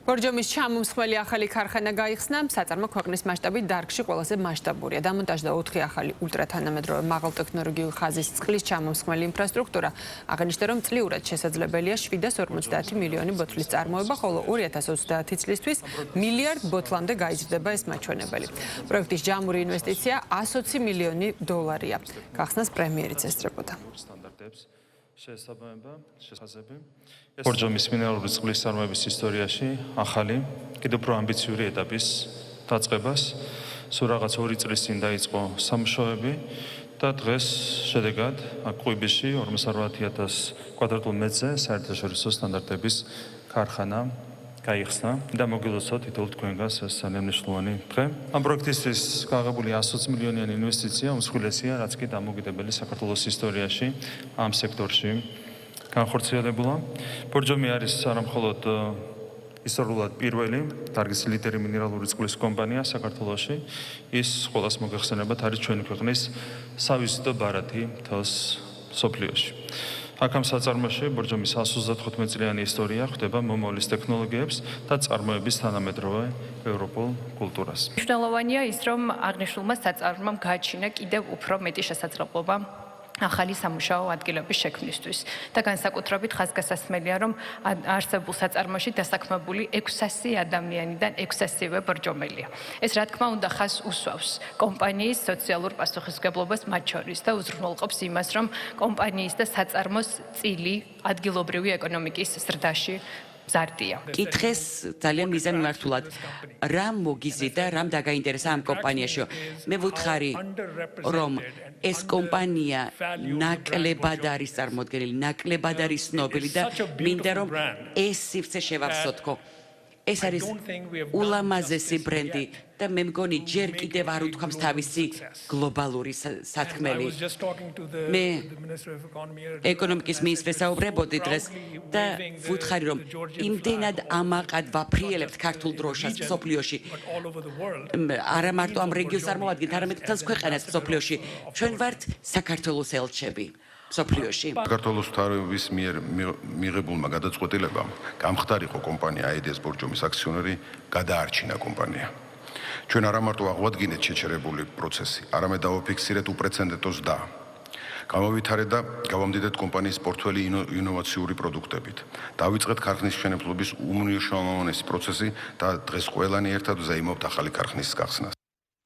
ბორჯომის ჩამომსხმელი ახალი ქარხანა გაიხსნა, საწარმო ქვეყნის მასშტაბით დარგში ყველაზე მასშტაბურია. დამონტაჟდა 4 ახალი ულტრათანამედროვე მაღალტექნოლოგიური ხაზის წყლის ჩამომსხმელი ინფრასტრუქტურა. აღნიშნა, რომ წლიურად შესაძლებელია 750 მილიონი ბოთლის წარმოება, ხოლო 2030 წლისთვის მილიარდ ბოთლამდე გაიზრდება ეს მაჩვენებელი. პროექტის ჯამური ინვესტიცია 120 მილიონი დოლარია. გახსნას პრემიერიც ესწრებოდა. ბორჯომის მინერალური წყლის წარმოების ისტორიაში ახალი, კიდევ უფრო ამბიციური ეტაპის დაწყებას, სულ რაღაც 2 წლის წინ დაიწყო სამუშაოები და დღეს შედეგად აქ ყვიბიში 58,000 კვადრატულ მეტრზე საერთაშორისო სტანდარტების ქარხანა გაიხსნა და მოგილოცავთ თითოეულ თქვენგანს ეს ძალიან მნიშვნელოვანი დღე. ამ პროექტისთვის გააღებული 120 მილიონიანი ინვესტიცია უმსხვილესია, რაც კი დამოუკიდებელი საქართველოს ისტორიაში ამ სექტორში განხორციელებულა. ბორჯომი არის არამხოლოდ ისტორიულად პირველი დარგის ლიდერი მინერალური წყლის კომპანია საქართველოში, ის ყველას მოგეხსენებათ არის ჩვენი ქვეყნის სავიზიტო ბარათი მთელს მსოფლიოში. აქ ამ საწარმოში ბორჯომის 135 წლიანი ისტორია ხვდება მომავლის ტექნოლოგიებს და წარმოების თანამედროვე ევროპულ კულტურას. მნიშვნელოვანია ის, რომ აღნიშნულმა საწარმომ გააჩინა კიდევ უფრო მეტი შესაძლებლობა ახალი სამუშაო ადგილების შექმნისთვის და განსაკუთრებით ხაზგასასმელია, რომ არსებულ საწარმოში დასაქმებული 600 ადამიანიდან 600-ვე ბორჯომელია. ეს რა თქმა უნდა ხაზს უსვავს კომპანიის სოციალურ პასუხისმგებლობას მათ შორის და უზრუნველყოფს იმას, რომ კომპანიის და საწარმოს წილი ადგილობრივი ეკონომიკის ზრდაში ზარდია. კითხეს ძალიან მიზანმიმართულად, რა მოგიზიდა, რამ დაგაინტერესა ამ კომპანიაში. მე ვუთხარი, რომ ეს კომპანია ნაკლებად არის წარმოდგენილი, ნაკლებად არის ცნობილი და მინდა რომ ეს სივრცე შევავსოთქო. ეს არის ულამაზესი ბრენდი და მე მგონი ჯერ კიდევ არ უთქვამს თავისი გლობალური სათქმელი. მე ეკონომიკის მინისტრს საუბრობდი დღეს და ვუთხარი, რომ იმდენად ამაყად ვაფრიელებთ ქართულ დროშას მსოფლიოში. არა მარტო ამ რეგიონს წარმოვადგენთ, არამედ მთელს ქვეყანას მსოფლიოში. ჩვენ ვართ საქართველოს ელჩები. საქართველოს მთავრობის მიერ მიღებულმა გადაწყვეტილებამ გამხდარიყო კომპანია AEDS ბორჯომის აქციონერი გადაარჩინა კომპანია. ჩვენ არა მარტო აღვადგინეთ შეჩერებული პროცესი, არამედ დავაფიქსირეთ უპრეცედენტო ზრდა. გამოვითარეთ და გავამდიდეთ კომპანიის პორტფელი ინოვაციური პროდუქტებით. დავიწყეთ ქარხნის მშენებლობის უმნიშვნელოვანესი პროცესი და დღეს ყველანი ერთად ვზეიმობთ ახალი ქარხნის გახსნას.